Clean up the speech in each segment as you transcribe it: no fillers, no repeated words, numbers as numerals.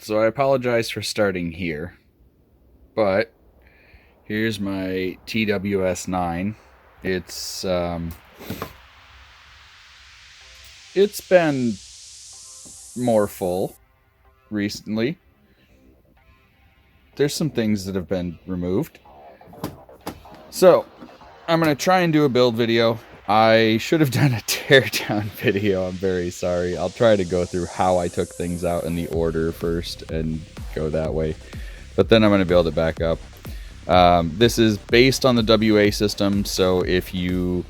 So I apologize for starting here, but here's my TWS9. It's been more full recently. There's some things that have been removed. So I'm going to try and do a build video. I should have done a teardown video. I'm very sorry. I'll try to go through how I took things out in the order first and go that way. But then I'm going to build it back up. This is based on the WA system, so if you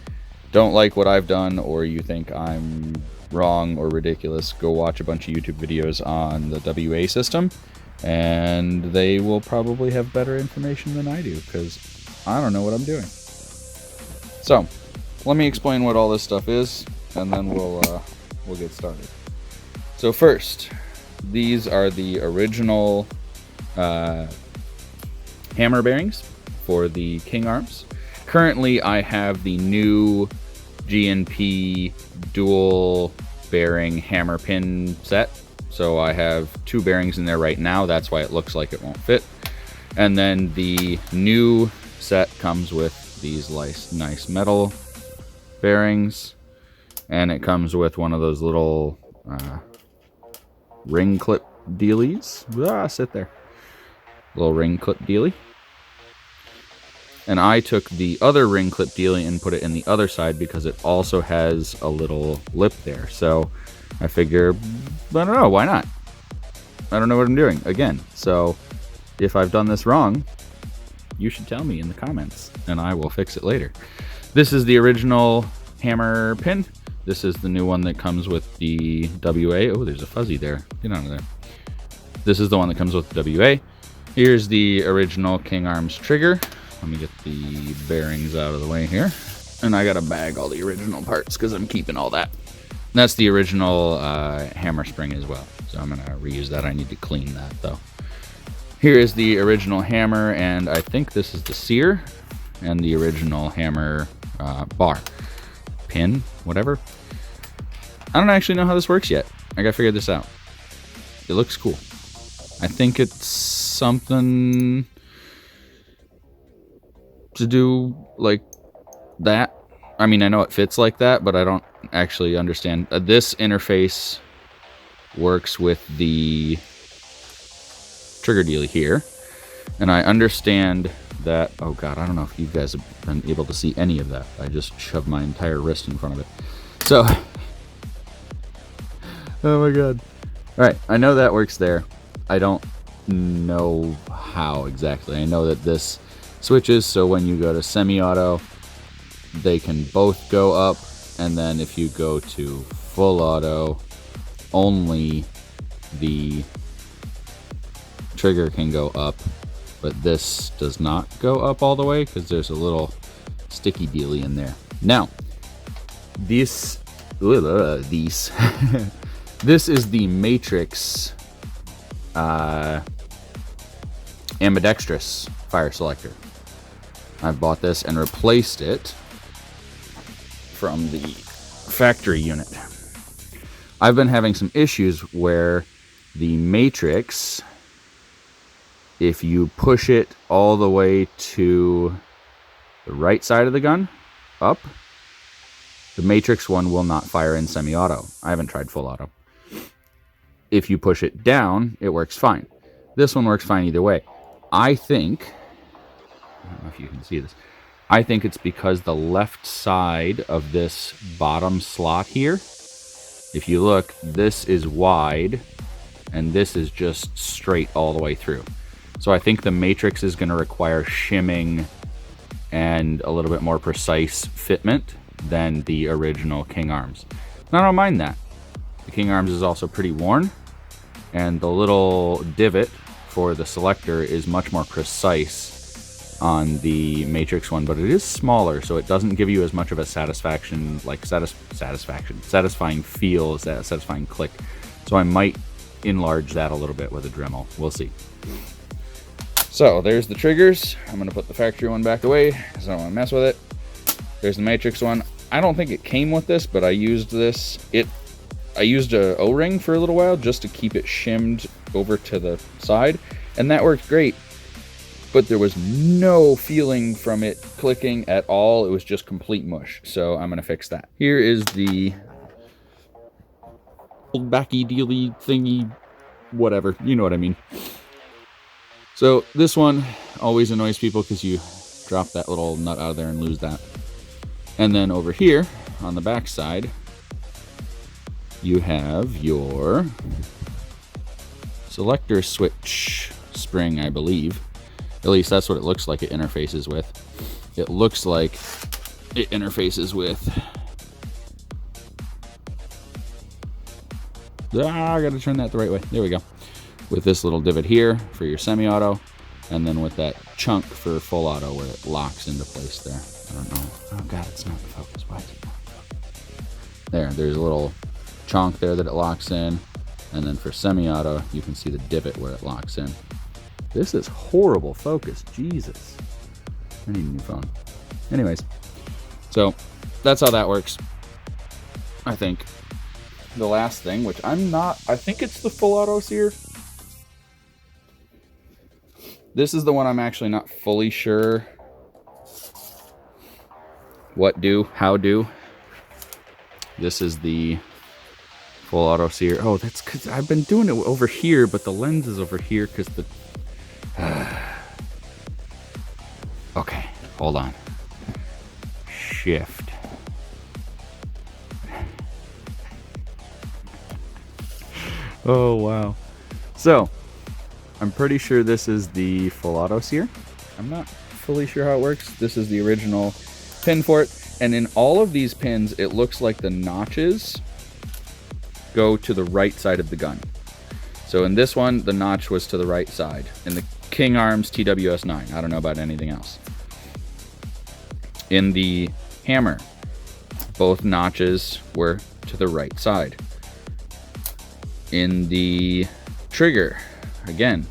don't like what I've done or you think I'm wrong or ridiculous, go watch a bunch of YouTube videos on the WA system, and they will probably have better information than I do, because I don't know what I'm doing. So let me explain what all this stuff is, and then we'll get started. So first, these are the original hammer bearings for the King Arms. Currently, I have the new G&P dual bearing hammer pin set. So I have two bearings in there right now. That's why it looks like it won't fit. And then the new set comes with these nice metal bearings, and it comes with one of those little ring clip dealies. Sit there. Little ring clip dealie. And I took the other ring clip dealie and put it in the other side because it also has a little lip there. So I figure, I don't know, why not? I don't know what I'm doing again. So if I've done this wrong, you should tell me in the comments and I will fix it later. This is the original hammer pin. This is the new one that comes with the WA. Oh, there's a fuzzy there. Get out of there. This is the one that comes with the WA. Here's the original King Arms trigger. Let me get the bearings out of the way here. And I gotta bag all the original parts because I'm keeping all that. And that's the original hammer spring as well. So I'm gonna reuse that. I need to clean that though. Here is the original hammer, and I think this is the sear and the original hammer bar. Pin, whatever. I don't actually know how this works yet. I gotta figure this out. It looks cool. I think it's something to do like that. I mean, I know it fits like that, but I don't actually understand. This interface works with the trigger dealie here, and I understand that. Oh god, I don't know if you guys have been able to see any of that. I just shoved my entire wrist in front of it. So oh my god. All right, I know that works there. I don't know how exactly. I know that this switches, so when you go to semi-auto, they can both go up, and then if you go to full auto, only the trigger can go up, but this does not go up all the way because there's a little sticky dealie in there. Now, this this is the Matrix ambidextrous fire selector. I bought this and replaced it from the factory unit. I've been having some issues where the Matrix, if you push it all the way to the right side of the gun, up, the Matrix one will not fire in semi-auto. I haven't tried full auto. If you push it down, it works fine. This one works fine either way. I think, I don't know if you can see this, I think it's because the left side of this bottom slot here, if you look, this is wide and this is just straight all the way through. So I think the Matrix is going to require shimming and a little bit more precise fitment than the original King Arms. And I don't mind that. The King Arms is also pretty worn, and the little divot for the selector is much more precise on the Matrix one, but it is smaller, so it doesn't give you as much of a satisfying feel, as that satisfying click. So I might enlarge that a little bit with a Dremel. We'll see. So there's the triggers. I'm going to put the factory one back away because I don't want to mess with it. There's the Matrix one. I don't think it came with this, but I used this. I used a O-ring for a little while just to keep it shimmed over to the side, and that worked great. But there was no feeling from it clicking at all. It was just complete mush. So I'm gonna fix that. Here is the old backy dealy thingy, whatever, you know what I mean. So this one always annoys people because you drop that little nut out of there and lose that. And then over here on the back side, you have your selector switch spring, I believe. At least that's what it looks like it interfaces with. It looks like it interfaces with... I gotta turn that the right way. There we go. With this little divot here for your semi-auto, and then with that chunk for full auto where it locks into place there. I don't know. Oh god, it's not in focus. Why is it not in focus? There's a little chunk there that it locks in, and then for semi-auto, you can see the divot where it locks in. This is horrible focus. Jesus. I need a new phone. Anyways, so that's how that works. I think the last thing, which I think it's the full auto sear. This is the one I'm actually not fully sure what do, how do. This is the full auto sear. Oh, that's because I've been doing it over here, but the lens is over here because the... Okay, hold on. Shift. Oh, wow. So, I'm pretty sure this is the full auto sear. I'm not fully sure how it works. This is the original pin for it. And in all of these pins, it looks like the notches go to the right side of the gun. So in this one, the notch was to the right side. In the King Arms TWS9. I don't know about anything else. In the hammer, both notches were to the right side. In the trigger, again,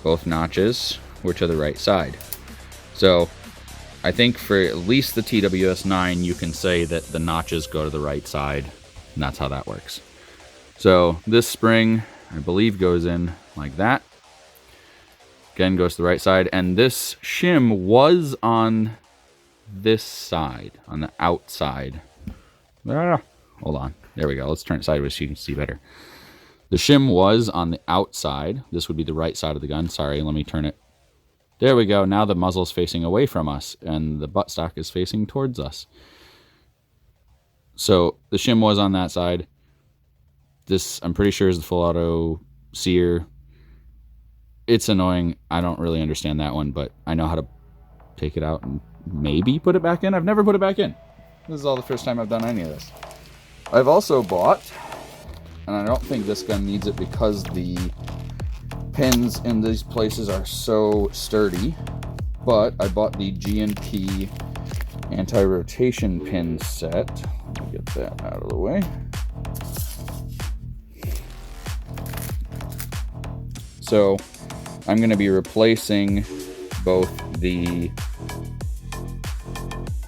both notches were to the right side. So I think for at least the TWS9, you can say that the notches go to the right side, and that's how that works. So this spring, I believe, goes in like that. Again, goes to the right side, and this shim was on this side, on the outside. Hold on. There we go. Let's turn it sideways so you can see better. The shim was on the outside. This would be the right side of the gun. Sorry, let me turn it. There we go. Now the muzzle's facing away from us, and the buttstock is facing towards us. So the shim was on that side. This, I'm pretty sure, is the full auto sear. It's annoying. I don't really understand that one, but I know how to take it out and maybe put it back in. I've never put it back in. This is all the first time I've done any of this. I've also bought, and I don't think this gun needs it because the pins in these places are so sturdy, but I bought the G&P anti-rotation pin set. Let me get that out of the way. So I'm going to be replacing both the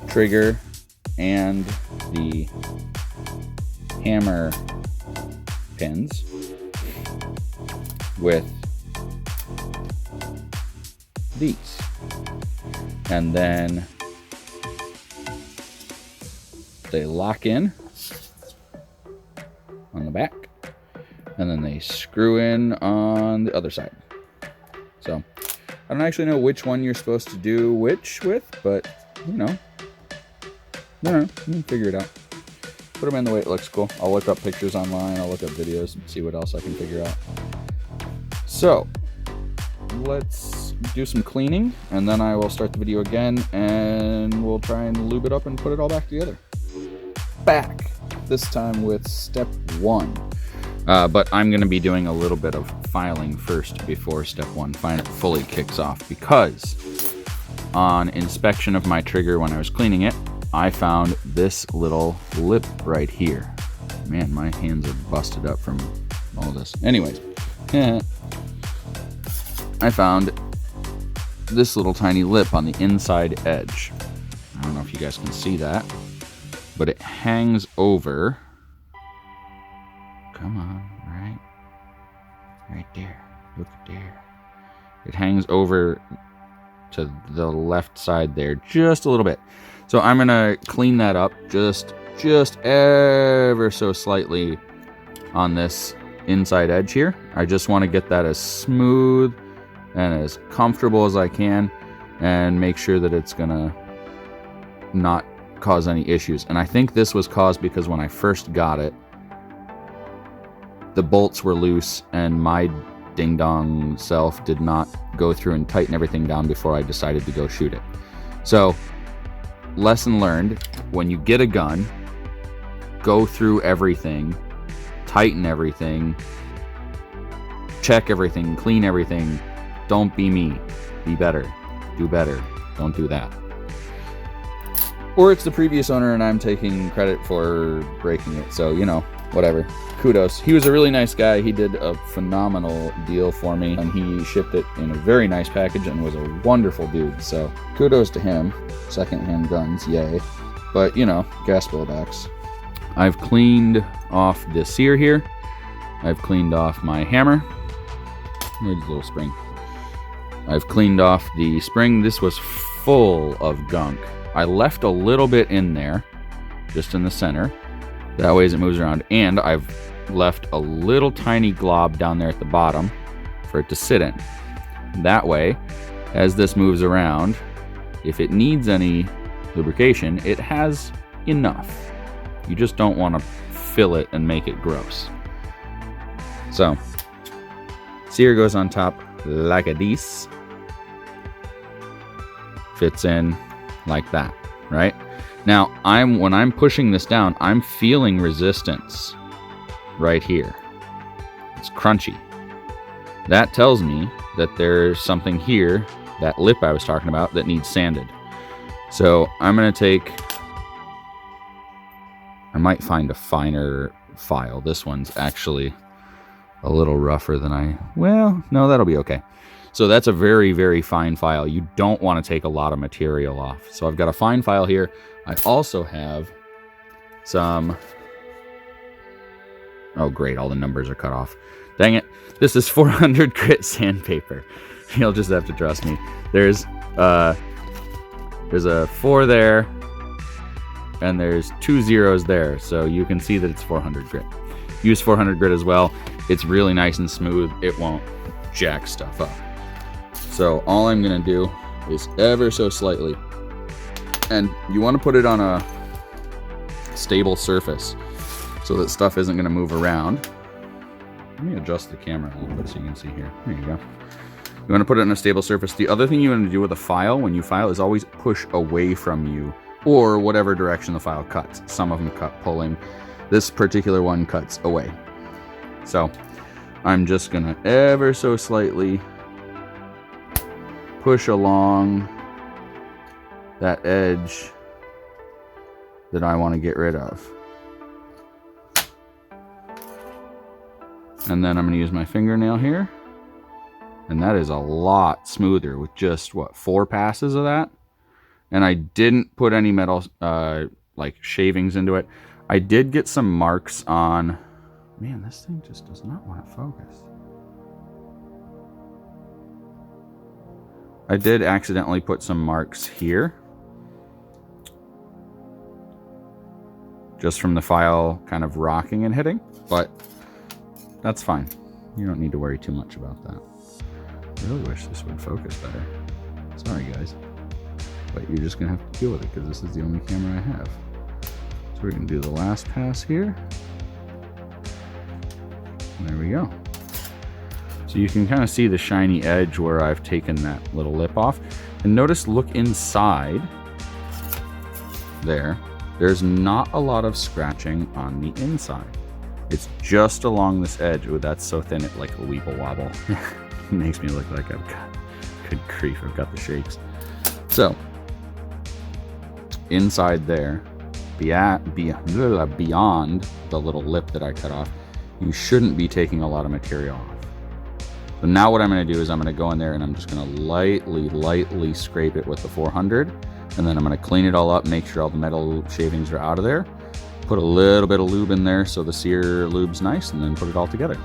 trigger and the hammer pins with these, and then they lock in on the back, and then they screw in on the other side. So I don't actually know which one you're supposed to do which with, but you know, you can figure it out. Put them in the way it looks cool. I'll look up pictures online, I'll look up videos and see what else I can figure out. So let's do some cleaning, and then I will start the video again, and we'll try and lube it up and put it all back together. Back, this time with step 1. But I'm going to be doing a little bit of filing first before step 1 fully kicks off, because on inspection of my trigger when I was cleaning it, I found this little lip right here. Man, my hands are busted up from all this. Anyways, I found this little tiny lip on the inside edge. I don't know if you guys can see that, but it hangs over come on, right there. Look there. It hangs over to the left side there just a little bit. So I'm gonna clean that up just ever so slightly on this inside edge here. I just want to get that as smooth and as comfortable as I can and make sure that it's gonna not cause any issues. And I think this was caused because when I first got it, the bolts were loose and my ding dong self did not go through and tighten everything down before I decided to go shoot it. So lesson learned, when you get a gun, go through everything, tighten everything, check everything, clean everything. Don't be me. Be better. Do better. Don't do that. Or it's the previous owner and I'm taking credit for breaking it. So, you know, whatever. Kudos. He was a really nice guy. He did a phenomenal deal for me and he shipped it in a very nice package and was a wonderful dude. So kudos to him. Secondhand guns, yay. But, you know, gas blowbacks. I've cleaned off the sear here. I've cleaned off my hammer. Where's the little spring? I've cleaned off the spring. This was full of gunk. I left a little bit in there, just in the center. That way as it moves around. And I've left a little tiny glob down there at the bottom for it to sit in. That way, as this moves around, if it needs any lubrication, it has enough. You just don't want to fill it and make it gross. So, sear goes on top like a this. Fits in like that, right? Now, when I'm pushing this down, I'm feeling resistance right here. It's crunchy. That tells me that there's something here, that lip I was talking about, that needs sanded. So I'm going to take, I might find a finer file. This one's actually a little rougher than well, no, that'll be okay. So that's a very, very fine file. You don't want to take a lot of material off. So I've got a fine file here. I also have some, oh great, all the numbers are cut off. Dang it. This is 400 grit sandpaper. You'll just have to trust me. There's a 4 there, and there's 2 zeros there. So you can see that it's 400 grit. Use 400 grit as well. It's really nice and smooth. It won't jack stuff up. So all I'm gonna do is ever so slightly, and you want to put it on a stable surface so that stuff isn't gonna move around. Let me adjust the camera a little bit so you can see here. There you go. You want to put it on a stable surface. The other thing you want to do with a file when you file is always push away from you or whatever direction the file cuts. Some of them cut pulling. This particular one cuts away. So I'm just gonna ever so slightly push along that edge that I want to get rid of. And then I'm going to use my fingernail here. And that is a lot smoother with just, what, 4 passes of that? And I didn't put any metal, like, shavings into it. I did get some marks on... Man, this thing just does not want to focus. I did accidentally put some marks here. Just from the file kind of rocking and hitting. But that's fine. You don't need to worry too much about that. I really wish this would focus better. Sorry, guys. But you're just going to have to deal with it because this is the only camera I have. So we're going to do the last pass here. There we go. So you can kind of see the shiny edge where I've taken that little lip off. And notice, look inside there. There's not a lot of scratching on the inside. It's just along this edge. Oh, that's so thin it like a weeble wobble. It makes me look like I've got, good grief, I've got the shakes. So, inside there, beyond the little lip that I cut off, you shouldn't be taking a lot of material off. So now what I'm going to do is I'm going to go in there and I'm just going to lightly scrape it with the 400. And then I'm going to clean it all up, make sure all the metal shavings are out of there. put a little bit of lube in there so the sear lube's nice, and then put it all together.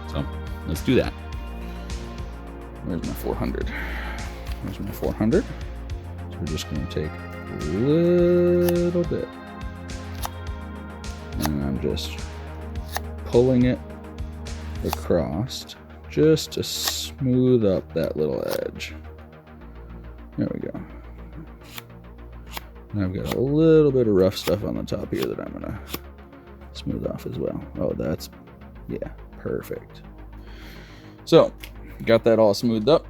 So let's do that. Where's my 400? There's my 400. So we're just going to take a little bit, and I'm just pulling it across just to smooth up that little edge. There we go. And I've got a little bit of rough stuff on the top here that I'm gonna smooth off as well. Oh, that's, yeah, perfect. So, got that all smoothed up.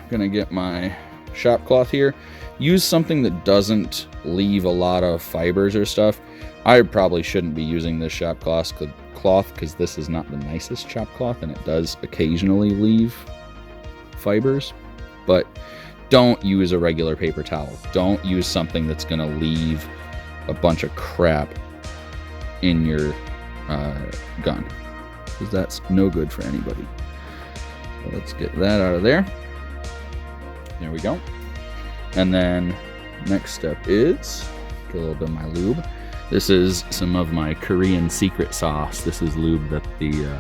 Gonna get my shop cloth here. Use something that doesn't leave a lot of fibers or stuff. I probably shouldn't be using this shop cloth because this is not the nicest shop cloth, and it does occasionally leave fibers. But don't use a regular paper towel. Don't use something that's going to leave a bunch of crap in your gun, because that's no good for anybody. So let's get that out of there. There we go. And then next step is get a little bit of my lube. This is some of my Korean secret sauce. This is lube that the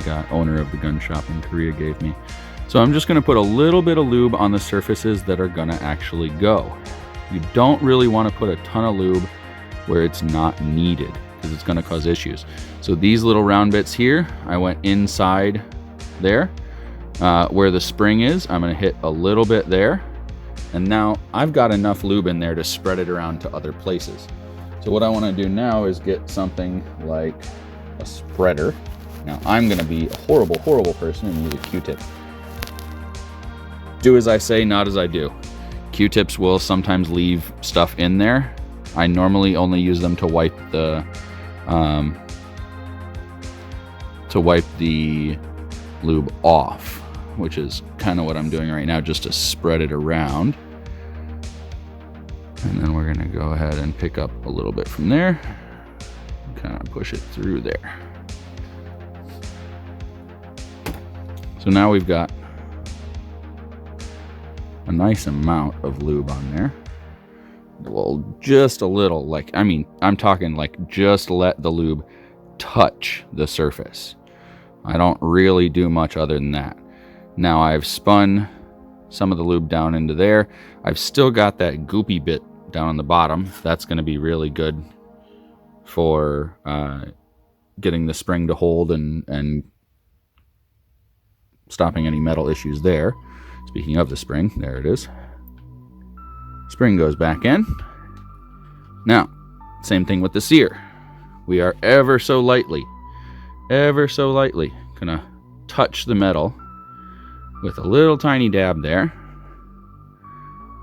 guy, owner of the gun shop in Korea, gave me. So I'm just going to put a little bit of lube on the surfaces that are going to actually go. You don't really want to put a ton of lube where it's not needed, because it's going to cause issues. So these little round bits here, I went inside there. Where the spring is, I'm going to hit a little bit there. And now I've got enough lube in there to spread it around to other places. So what I want to do now is get something like a spreader. Now I'm going to be a horrible, horrible person and use a Q-tip. Do as I say, not as I do. Q-tips will sometimes leave stuff in there. I normally only use them to wipe the lube off, which is kind of what I'm doing right now, just to spread it around. And then we're gonna go ahead and pick up a little bit from there, and kind of push it through there. So now we've got a nice amount of lube on there. Well, just a little, like, I mean, I'm talking like just let the lube touch the surface. I don't really do much other than that. Now I've spun some of the lube down into there. I've still got that goopy bit down on the bottom. That's going to be really good for getting the spring to hold and stopping any metal issues there. Speaking of the spring, there it is. Spring goes back in. Now, same thing with the sear. We are ever so lightly gonna touch the metal with a little tiny dab there.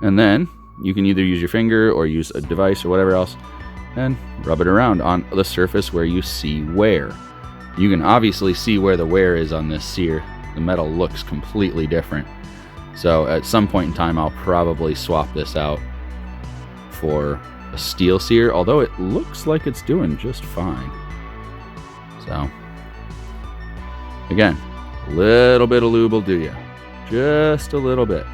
And then you can either use your finger or use a device or whatever else and rub it around on the surface where you see wear. You can obviously see where the wear is on this sear. The metal looks completely different. So at some point in time, I'll probably swap this out for a steel sear, although it looks like it's doing just fine. So again, a little bit of lube will do you. Just a little bit.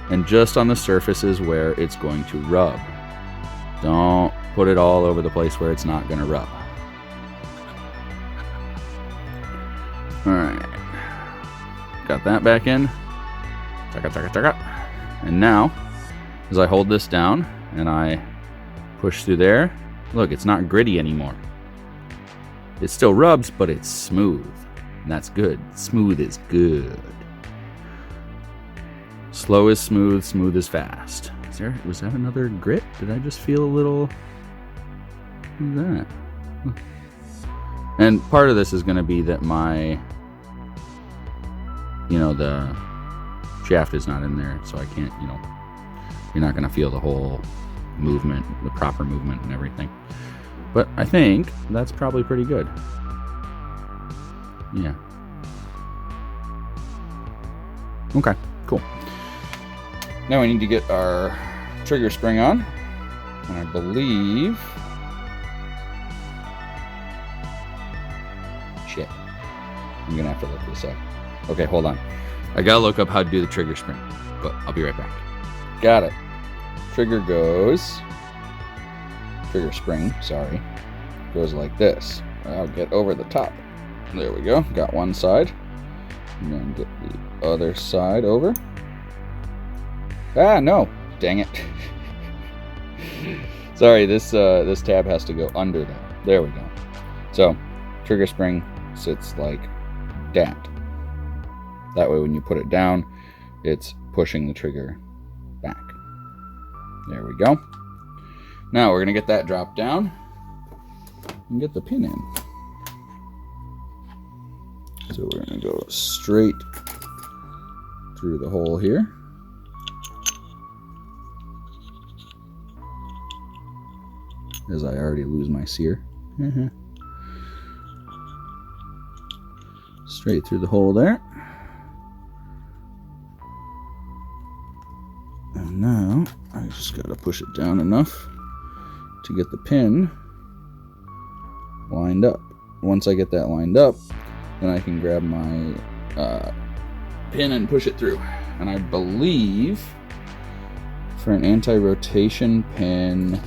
And just on the surfaces where it's going to rub. Don't put it all over the place where it's not going to rub. Alright. Got that back in. And now, as I hold this down and I push through there, look, it's not gritty anymore. It still rubs, but it's smooth. And that's good. Smooth is good. Slow is smooth, smooth is fast. Was that another grit? Did I just feel a little... What was that? And part of this is going to be that my... the shaft is not in there, so I can't, you're not going to feel the whole movement, the proper movement and everything. But I think that's probably pretty good. Yeah. Okay, cool. Now we need to get our trigger spring on. And I believe... Shit. I'm going to have to look this up. Okay, hold on. I got to look up how to do the trigger spring. But I'll be right back. Got it. Trigger goes trigger spring, sorry, goes like this. I'll get over the top. There we go. Got one side. And then get the other side over. Ah, no. Dang it. Sorry, this tab has to go under that. There we go. So, trigger spring sits like that. That way when you put it down, it's pushing the trigger back. There we go. Now we're going to get that dropped down and get the pin in. So we're going to go straight through the hole here. As I already lose my sear. Straight through the hole there. And now I just got to push it down enough to get the pin lined up. Once I get that lined up, then I can grab my pin and push it through. And I believe for an anti-rotation pin,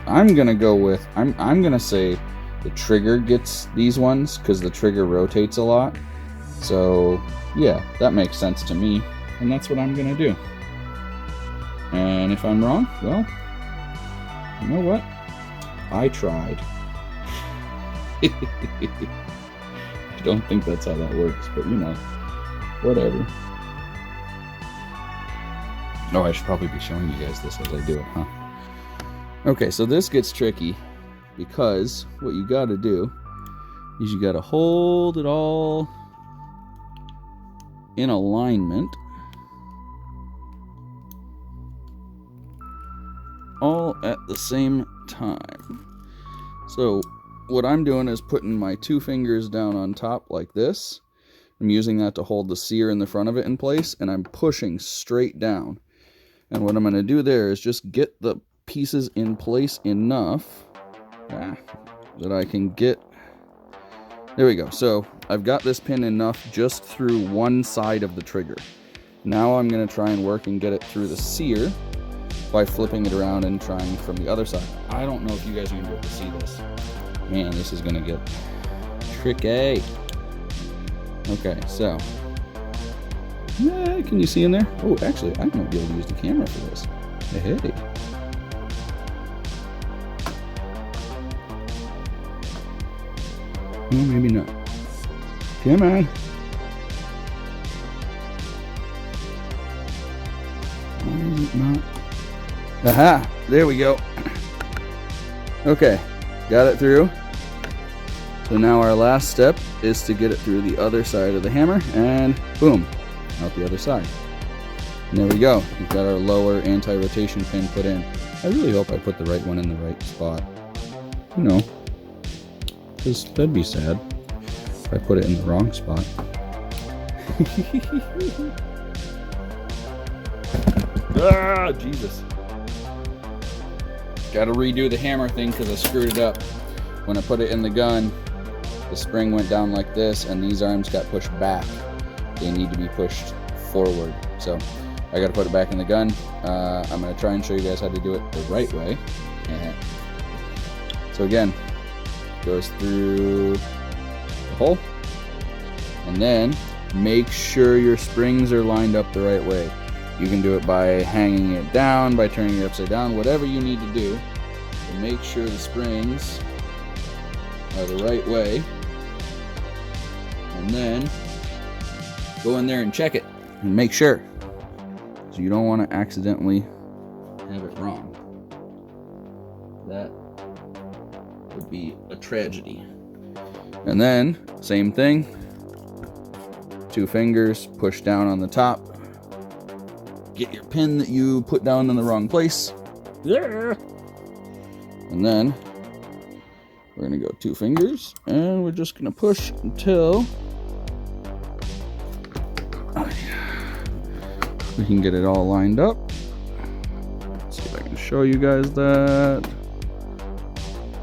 I'm gonna go with I'm gonna say the trigger gets these ones because the trigger rotates a lot. So yeah, that makes sense to me, and that's what I'm gonna do. And if I'm wrong, well, you know what? I tried. I don't think that's how that works, but you know, whatever. Oh, I should probably be showing you guys this as I do it, huh? Okay, so this gets tricky because what you got to do is you got to hold it all in alignment, all at the same time. So what I'm doing is putting my two fingers down on top like this. I'm using that to hold the sear in the front of it in place, and I'm pushing straight down. And what I'm going to do there is just get the pieces in place enough that I can get. There we go. So I've got this pin enough just through one side of the trigger. Now I'm going to try and work and get it through the sear by flipping it around and trying from the other side. I don't know if you guys are going to be able to see this. Man, this is going to get tricky. Okay, so yeah, can you see in there? Oh, actually, I might be able to use the camera for this. Hey. No, maybe not. Come on. Why is it not? Aha! There we go. Okay, got it through. So now our last step is to get it through the other side of the hammer, and boom, out the other side. And there we go. We've got our lower anti-rotation pin put in. I really hope I put the right one in the right spot. You know, because that'd be sad if I put it in the wrong spot. Ah, Jesus. Gotta redo the hammer thing because I screwed it up. When I put it in the gun, the spring went down like this and these arms got pushed back. They need to be pushed forward. So I gotta put it back in the gun. I'm gonna try and show you guys how to do it the right way. So again, goes through the hole, and then make sure your springs are lined up the right way. You can do it by hanging it down, by turning it upside down, whatever you need to do to make sure the springs are the right way, and then go in there and check it and make sure, so you don't want to accidentally have it wrong. That would be a tragedy. And then same thing, two fingers, push down on the top, get your pin that you put down in the wrong place there, and then we're gonna go two fingers and we're just gonna push until we can get it all lined up. Let's see if I can show you guys that.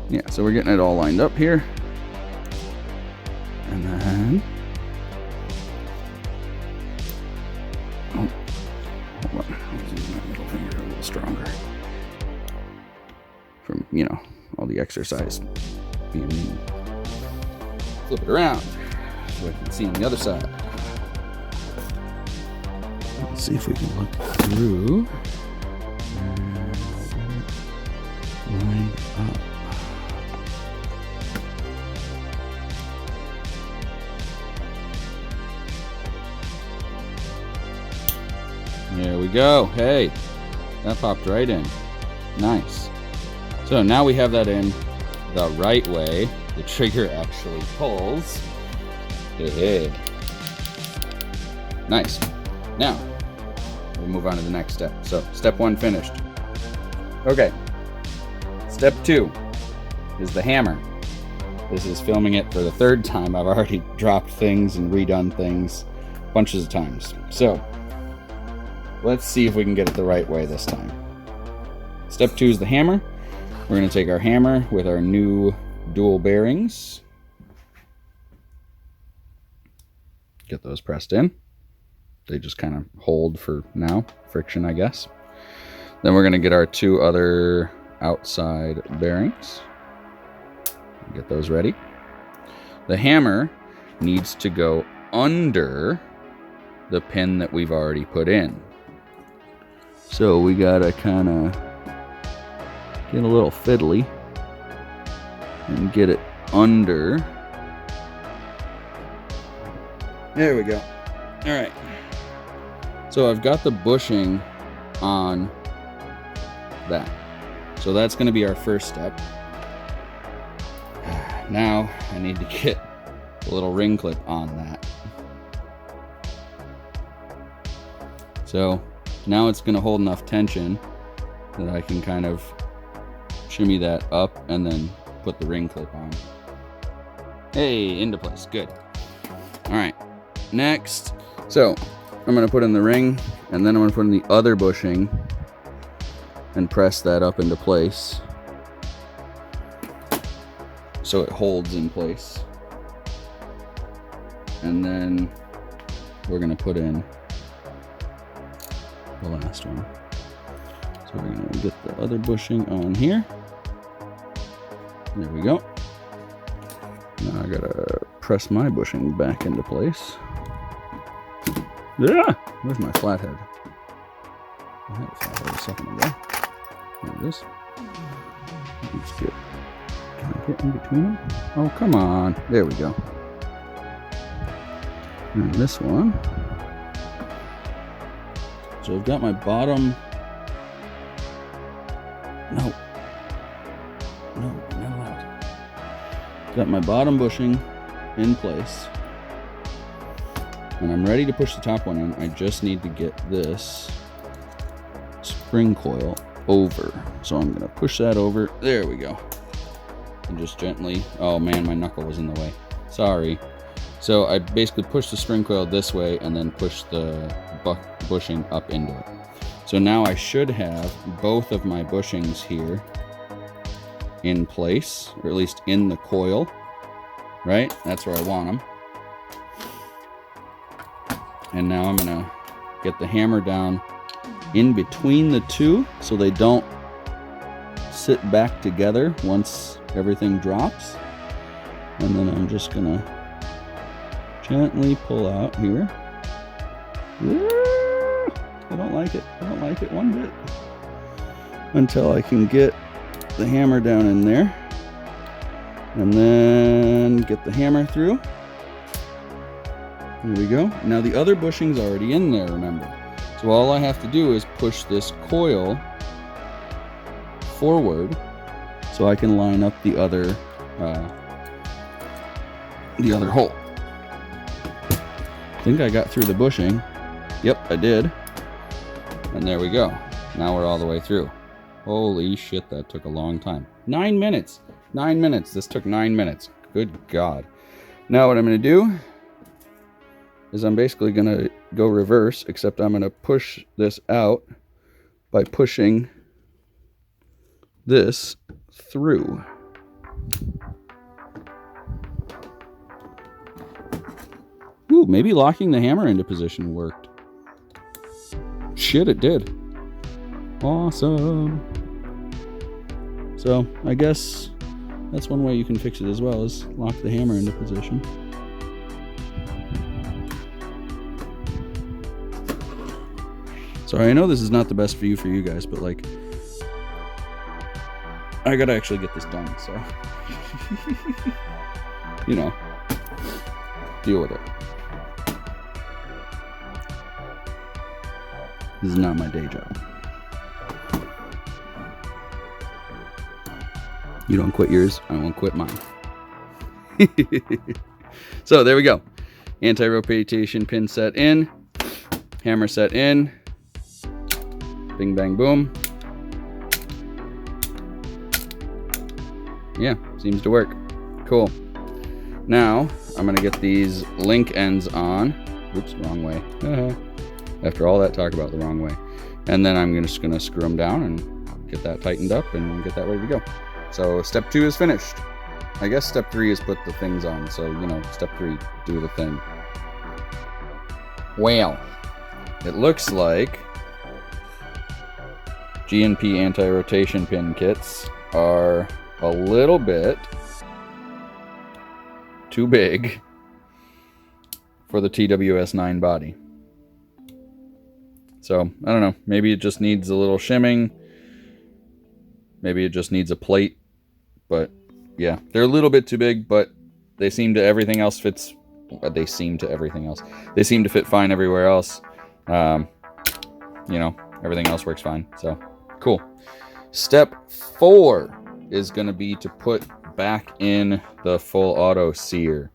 Yeah, so we're getting it all lined up here. And then, oh, hold on. you know, all the exercise being mean. Flip it around so I can see on the other side. Let's see if we can look through. Line up. There we go. Hey, that popped right in. Nice. So now we have that in the right way. The trigger actually pulls. Hey. Nice. Now, we'll move on to the next step. So, step 1 finished. Okay. Step 2 is the hammer. This is filming it for the 3rd time. I've already dropped things and redone things bunches of times. So, let's see if we can get it the right way this time. Step 2 is the hammer. We're going to take our hammer with our new dual bearings. Get those pressed in. They just kind of hold for now. Friction, I guess. Then we're going to get our 2 other outside bearings. Get those ready. The hammer needs to go under the pin that we've already put in. So we gotta kind of get a little fiddly and get it under. There we go. All right. So I've got the bushing on that. So that's going to be our first step. Now I need to get a little ring clip on that. So now it's going to hold enough tension that I can kind of shimmy that up and then put the ring clip on. Hey, into place. Good. All right. Next. So I'm going to put in the ring, and then I'm going to put in the other bushing and press that up into place so it holds in place. And then we're going to put in the last one. So we're going to get the other bushing on here. There we go. Now I gotta press my bushing back into place. Yeah! Where's my flathead? I had a flathead a second ago. There it is. Let's get. Can I get in between them? Oh, come on. There we go. And this one. So I've got my bottom. No, not allowed. Got my bottom bushing in place. And I'm ready to push the top one in. I just need to get this spring coil over. So I'm gonna push that over. There we go. And just gently, oh man, my knuckle was in the way. Sorry. So I basically push the spring coil this way and then push the bushing up into it. So now I should have both of my bushings here in place, or at least in the coil, right? That's where I want them. And now I'm gonna get the hammer down in between the two so they don't sit back together once everything drops. And then I'm just gonna gently pull out here. I don't like it. I don't like it one bit. Until I can get the hammer down in there. And then get the hammer through. There we go. Now the other bushing's already in there, remember. So all I have to do is push this coil forward so I can line up the other hole. I think I got through the bushing. Yep, I did. And there we go. Now we're all the way through. Holy shit, that took a long time. 9 minutes. 9 minutes. This took 9 minutes. Good God. Now what I'm going to do is I'm basically going to go reverse, except I'm going to push this out by pushing this through. Ooh, maybe locking the hammer into position worked. Shit, it did. Awesome. So I guess that's one way you can fix it as well, is lock the hammer into position. Sorry, I know this is not the best view for you guys, but like, I gotta actually get this done, so you know, deal with it. This is not my day job. You don't quit yours, I won't quit mine. So there we go. Anti-rotation pin set in, hammer set in, bing bang boom. Yeah, seems to work. Cool. Now I'm gonna get these link ends on. Oops, wrong way. After all that talk about the wrong way. And then I'm just gonna screw them down and get that tightened up and get that ready to go. So step 2 is finished. I guess step 3 is put the things on. So, you know, step 3, do the thing. Well, it looks like G&P anti-rotation pin kits are a little bit too big for the TWS9 body. So, I don't know. Maybe it just needs a little shimming. Maybe it just needs a plate. But, yeah. They're a little bit too big, but they seem to everything else fits. They seem to everything else. They seem to fit fine everywhere else. You know, everything else works fine. So, cool. Step 4 is going to be to put back in the full auto sear.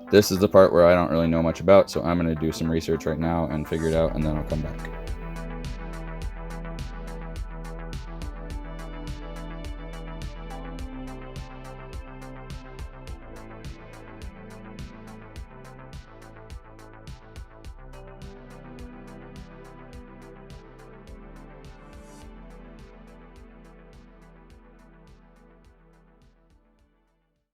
This is the part where I don't really know much about, so I'm going to do some research right now and figure it out, and then I'll come back.